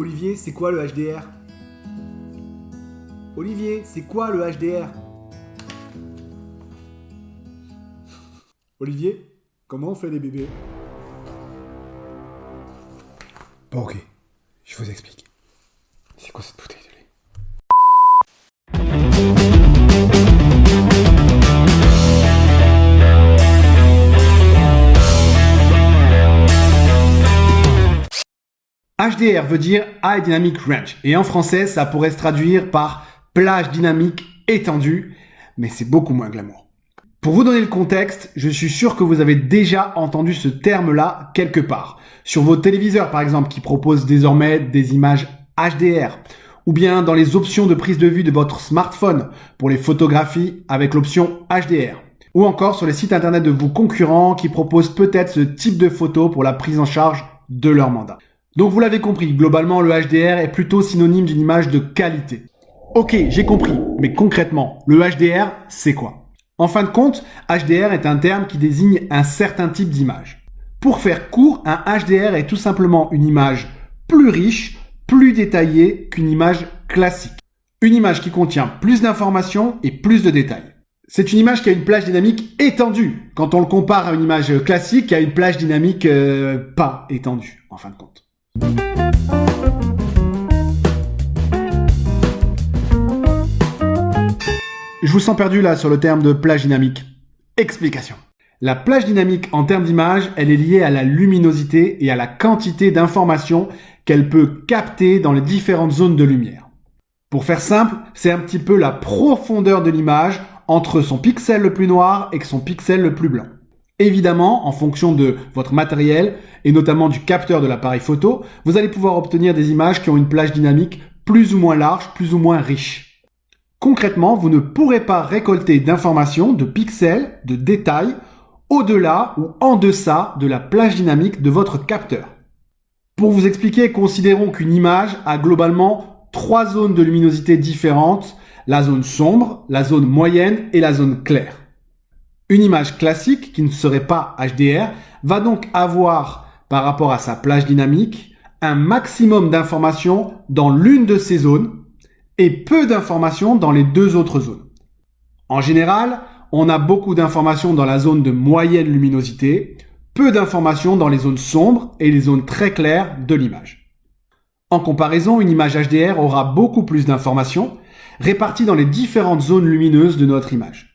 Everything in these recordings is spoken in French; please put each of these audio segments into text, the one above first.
Olivier, c'est quoi le HDR? Olivier, c'est quoi le HDR? Olivier, comment on fait des bébés? Bon, ok, je vous explique. C'est quoi cette bouteille de lait? HDR veut dire High Dynamic Range, et en français, ça pourrait se traduire par plage dynamique étendue, mais c'est beaucoup moins glamour. Pour vous donner le contexte, je suis sûr que vous avez déjà entendu ce terme-là quelque part. Sur vos téléviseurs, par exemple, qui proposent désormais des images HDR, ou bien dans les options de prise de vue de votre smartphone pour les photographies avec l'option HDR, ou encore sur les sites internet de vos concurrents qui proposent peut-être ce type de photo pour la prise en charge de leur mandat. Donc vous l'avez compris, globalement le HDR est plutôt synonyme d'une image de qualité. Ok, j'ai compris, mais concrètement, le HDR, c'est quoi? En fin de compte, HDR est un terme qui désigne un certain type d'image. Pour faire court, un HDR est tout simplement une image plus riche, plus détaillée qu'une image classique. Une image qui contient plus d'informations et plus de détails. C'est une image qui a une plage dynamique étendue, quand on le compare à une image classique qui a une plage dynamique pas étendue, en fin de compte. Je vous sens perdu là sur le terme de plage dynamique. Explication. La plage dynamique en termes d'image, elle est liée à la luminosité et à la quantité d'informations qu'elle peut capter dans les différentes zones de lumière. Pour faire simple, c'est un petit peu la profondeur de l'image entre son pixel le plus noir et son pixel le plus blanc. Évidemment, en fonction de votre matériel et notamment du capteur de l'appareil photo, vous allez pouvoir obtenir des images qui ont une plage dynamique plus ou moins large, plus ou moins riche. Concrètement, vous ne pourrez pas récolter d'informations, de pixels, de détails au-delà ou en deçà de la plage dynamique de votre capteur. Pour vous expliquer, considérons qu'une image a globalement 3 zones de luminosité différentes, la zone sombre, la zone moyenne et la zone claire. Une image classique, qui ne serait pas HDR, va donc avoir, par rapport à sa plage dynamique, un maximum d'informations dans l'une de ces zones et peu d'informations dans les 2 autres zones. En général, on a beaucoup d'informations dans la zone de moyenne luminosité, peu d'informations dans les zones sombres et les zones très claires de l'image. En comparaison, une image HDR aura beaucoup plus d'informations réparties dans les différentes zones lumineuses de notre image.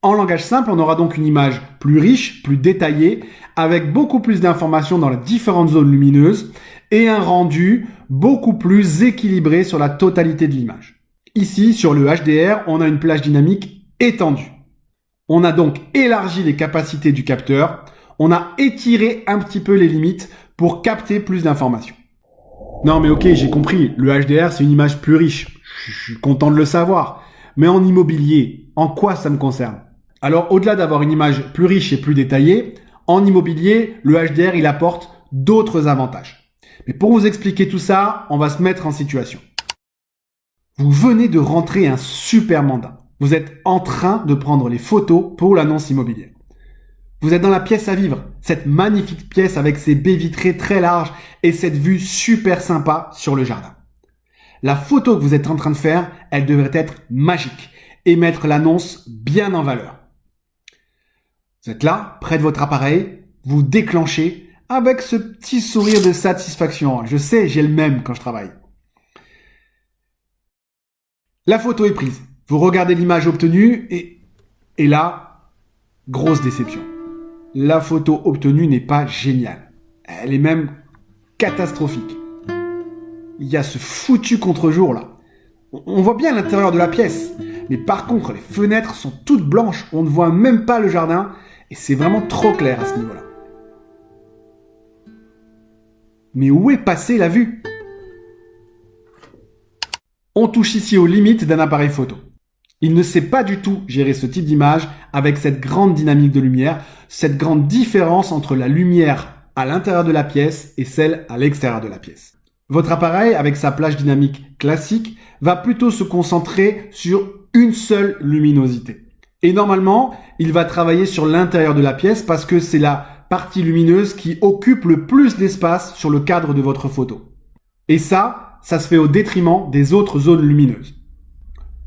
En langage simple, on aura donc une image plus riche, plus détaillée, avec beaucoup plus d'informations dans les différentes zones lumineuses et un rendu beaucoup plus équilibré sur la totalité de l'image. Ici, sur le HDR, on a une plage dynamique étendue. On a donc élargi les capacités du capteur, on a étiré un petit peu les limites pour capter plus d'informations. Non mais ok, j'ai compris, le HDR c'est une image plus riche, je suis content de le savoir. Mais en immobilier, en quoi ça me concerne? Alors au-delà d'avoir une image plus riche et plus détaillée, en immobilier, le HDR il apporte d'autres avantages. Mais pour vous expliquer tout ça, on va se mettre en situation. Vous venez de rentrer un super mandat. Vous êtes en train de prendre les photos pour l'annonce immobilière. Vous êtes dans la pièce à vivre, cette magnifique pièce avec ses baies vitrées très larges et cette vue super sympa sur le jardin. La photo que vous êtes en train de faire, elle devrait être magique et mettre l'annonce bien en valeur. Vous êtes là, près de votre appareil, vous déclenchez avec ce petit sourire de satisfaction. Je sais, j'ai le même quand je travaille. La photo est prise. Vous regardez l'image obtenue et là, grosse déception. La photo obtenue n'est pas géniale. Elle est même catastrophique. Il y a ce foutu contre-jour là. On voit bien l'intérieur de la pièce. Mais par contre, les fenêtres sont toutes blanches. On ne voit même pas le jardin. Et c'est vraiment trop clair à ce niveau-là. Mais où est passée la vue? On touche ici aux limites d'un appareil photo. Il ne sait pas du tout gérer ce type d'image avec cette grande dynamique de lumière, cette grande différence entre la lumière à l'intérieur de la pièce et celle à l'extérieur de la pièce. Votre appareil, avec sa plage dynamique classique, va plutôt se concentrer sur une seule luminosité. Et normalement, il va travailler sur l'intérieur de la pièce parce que c'est la partie lumineuse qui occupe le plus d'espace sur le cadre de votre photo. Et ça, ça se fait au détriment des autres zones lumineuses.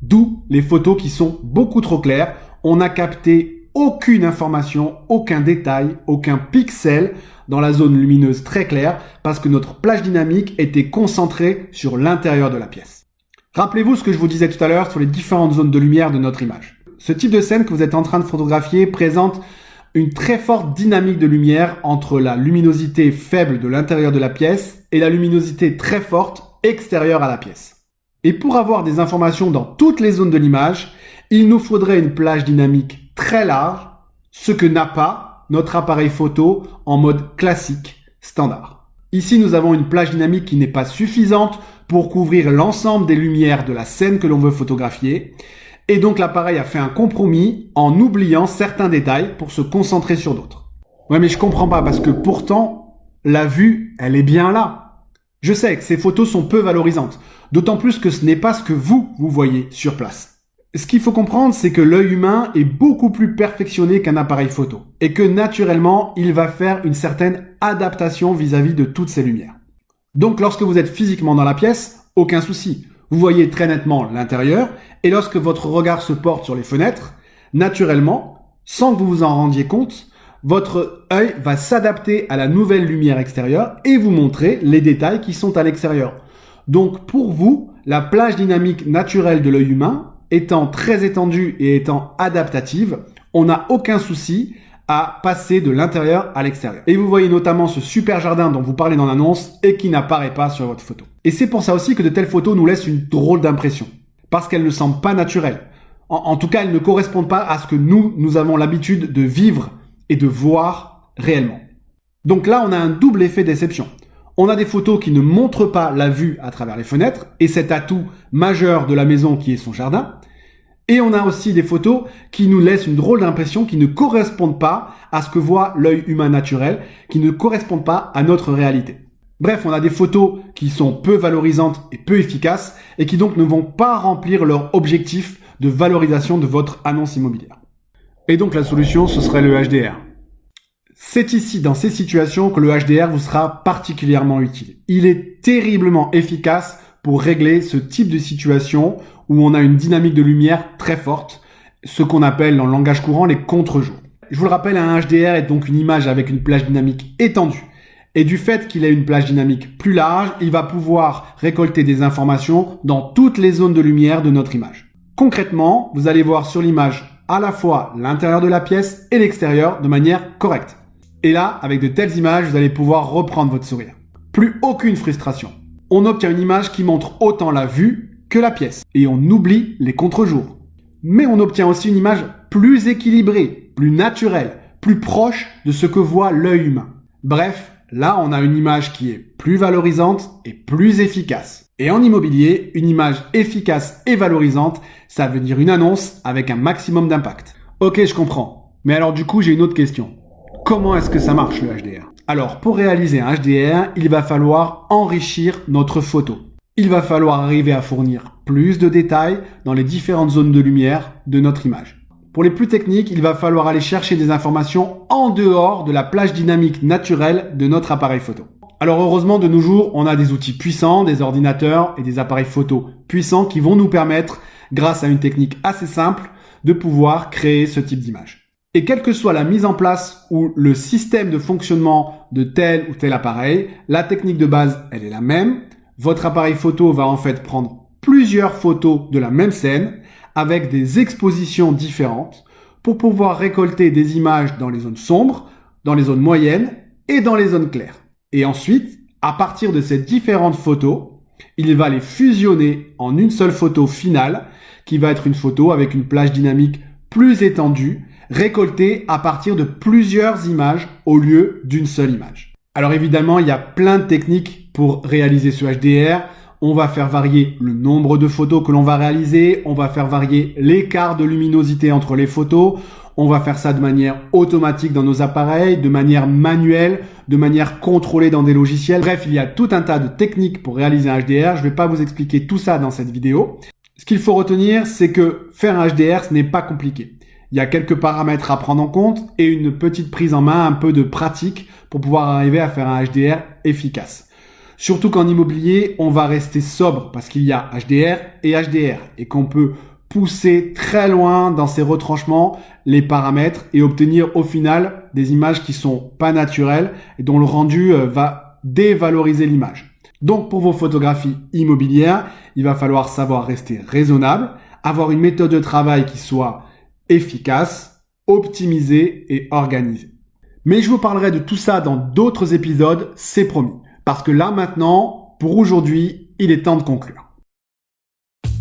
D'où les photos qui sont beaucoup trop claires. On n'a capté aucune information, aucun détail, aucun pixel dans la zone lumineuse très claire parce que notre plage dynamique était concentrée sur l'intérieur de la pièce. Rappelez-vous ce que je vous disais tout à l'heure sur les différentes zones de lumière de notre image. Ce type de scène que vous êtes en train de photographier présente une très forte dynamique de lumière entre la luminosité faible de l'intérieur de la pièce et la luminosité très forte extérieure à la pièce. Et pour avoir des informations dans toutes les zones de l'image, il nous faudrait une plage dynamique très large, ce que n'a pas notre appareil photo en mode classique, standard. Ici, nous avons une plage dynamique qui n'est pas suffisante pour couvrir l'ensemble des lumières de la scène que l'on veut photographier. Et donc l'appareil a fait un compromis en oubliant certains détails pour se concentrer sur d'autres. Ouais, mais je comprends pas parce que pourtant, la vue, elle est bien là. Je sais que ces photos sont peu valorisantes, d'autant plus que ce n'est pas ce que vous voyez sur place. Ce qu'il faut comprendre, c'est que l'œil humain est beaucoup plus perfectionné qu'un appareil photo et que naturellement, il va faire une certaine adaptation vis-à-vis de toutes ces lumières. Donc lorsque vous êtes physiquement dans la pièce, aucun souci. Vous voyez très nettement l'intérieur et lorsque votre regard se porte sur les fenêtres, naturellement, sans que vous vous en rendiez compte, votre œil va s'adapter à la nouvelle lumière extérieure et vous montrer les détails qui sont à l'extérieur. Donc pour vous, la plage dynamique naturelle de l'œil humain étant très étendue et étant adaptative, on n'a aucun souci à passer de l'intérieur à l'extérieur. Et vous voyez notamment ce super jardin dont vous parlez dans l'annonce et qui n'apparaît pas sur votre photo. Et c'est pour ça aussi que de telles photos nous laissent une drôle d'impression. Parce qu'elles ne semblent pas naturelles. En tout cas, elles ne correspondent pas à ce que nous avons l'habitude de vivre et de voir réellement. Donc là, on a un double effet déception. On a des photos qui ne montrent pas la vue à travers les fenêtres et cet atout majeur de la maison qui est son jardin. Et on a aussi des photos qui nous laissent une drôle d'impression qui ne correspondent pas à ce que voit l'œil humain naturel, qui ne correspondent pas à notre réalité. Bref, on a des photos qui sont peu valorisantes et peu efficaces et qui donc ne vont pas remplir leur objectif de valorisation de votre annonce immobilière. Et donc la solution, ce serait le HDR. C'est ici, dans ces situations, que le HDR vous sera particulièrement utile. Il est terriblement efficace pour régler ce type de situation où on a une dynamique de lumière très forte, ce qu'on appelle dans le langage courant les contre-jours. Je vous le rappelle, un HDR est donc une image avec une plage dynamique étendue. Et du fait qu'il ait une plage dynamique plus large, il va pouvoir récolter des informations dans toutes les zones de lumière de notre image. Concrètement, vous allez voir sur l'image à la fois l'intérieur de la pièce et l'extérieur de manière correcte. Et là, avec de telles images, vous allez pouvoir reprendre votre sourire. Plus aucune frustration. On obtient une image qui montre autant la vue que la pièce. Et on oublie les contre-jours. Mais on obtient aussi une image plus équilibrée, plus naturelle, plus proche de ce que voit l'œil humain. Bref, là, on a une image qui est plus valorisante et plus efficace. Et en immobilier, une image efficace et valorisante, ça veut dire une annonce avec un maximum d'impact. Ok, je comprends. Mais alors du coup, j'ai une autre question. Comment est-ce que ça marche le HDR? Alors, pour réaliser un HDR, il va falloir enrichir notre photo. Il va falloir arriver à fournir plus de détails dans les différentes zones de lumière de notre image. Pour les plus techniques, il va falloir aller chercher des informations en dehors de la plage dynamique naturelle de notre appareil photo. Alors heureusement, de nos jours, on a des outils puissants, des ordinateurs et des appareils photo puissants qui vont nous permettre, grâce à une technique assez simple, de pouvoir créer ce type d'image. Et quelle que soit la mise en place ou le système de fonctionnement de tel ou tel appareil, la technique de base, elle est la même. Votre appareil photo va en fait prendre plusieurs photos de la même scène avec des expositions différentes pour pouvoir récolter des images dans les zones sombres, dans les zones moyennes et dans les zones claires. Et ensuite, à partir de ces différentes photos, il va les fusionner en une seule photo finale qui va être une photo avec une plage dynamique plus étendue, récoltée à partir de plusieurs images au lieu d'une seule image. Alors évidemment, il y a plein de techniques pour réaliser ce HDR. On va faire varier le nombre de photos que l'on va réaliser, on va faire varier l'écart de luminosité entre les photos, on va faire ça de manière automatique dans nos appareils, de manière manuelle, de manière contrôlée dans des logiciels. Bref, il y a tout un tas de techniques pour réaliser un HDR. Je ne vais pas vous expliquer tout ça dans cette vidéo. Ce qu'il faut retenir, c'est que faire un HDR, ce n'est pas compliqué. Il y a quelques paramètres à prendre en compte et une petite prise en main, un peu de pratique pour pouvoir arriver à faire un HDR efficace. Surtout qu'en immobilier, on va rester sobre parce qu'il y a HDR et HDR et qu'on peut pousser très loin dans ces retranchements les paramètres et obtenir au final des images qui sont pas naturelles et dont le rendu va dévaloriser l'image. Donc pour vos photographies immobilières, il va falloir savoir rester raisonnable, avoir une méthode de travail qui soit efficace, optimisée et organisée. Mais je vous parlerai de tout ça dans d'autres épisodes, c'est promis. Parce que là maintenant, pour aujourd'hui, il est temps de conclure.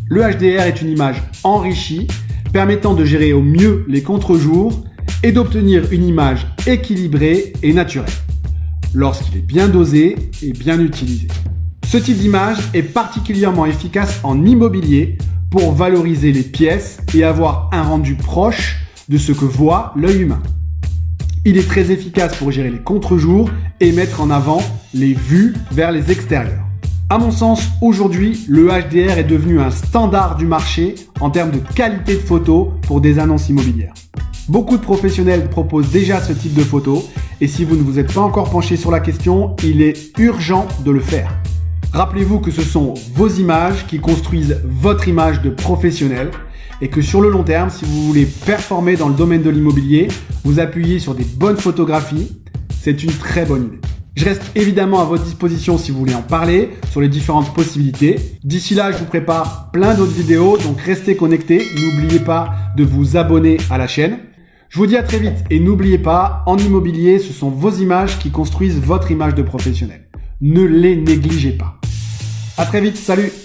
Le HDR est une image enrichie, permettant de gérer au mieux les contre-jours et d'obtenir une image équilibrée et naturelle, lorsqu'il est bien dosé et bien utilisé. Ce type d'image est particulièrement efficace en immobilier pour valoriser les pièces et avoir un rendu proche de ce que voit l'œil humain. Il est très efficace pour gérer les contre-jours et mettre en avant les vues vers les extérieurs. À mon sens, aujourd'hui, le HDR est devenu un standard du marché en termes de qualité de photo pour des annonces immobilières. Beaucoup de professionnels proposent déjà ce type de photo et si vous ne vous êtes pas encore penché sur la question, il est urgent de le faire. Rappelez-vous que ce sont vos images qui construisent votre image de professionnel et que sur le long terme, si vous voulez performer dans le domaine de l'immobilier, vous appuyez sur des bonnes photographies, c'est une très bonne idée. Je reste évidemment à votre disposition si vous voulez en parler sur les différentes possibilités. D'ici là, je vous prépare plein d'autres vidéos, donc restez connectés. N'oubliez pas de vous abonner à la chaîne. Je vous dis à très vite et n'oubliez pas, en immobilier, ce sont vos images qui construisent votre image de professionnel. Ne les négligez pas. À très vite, salut!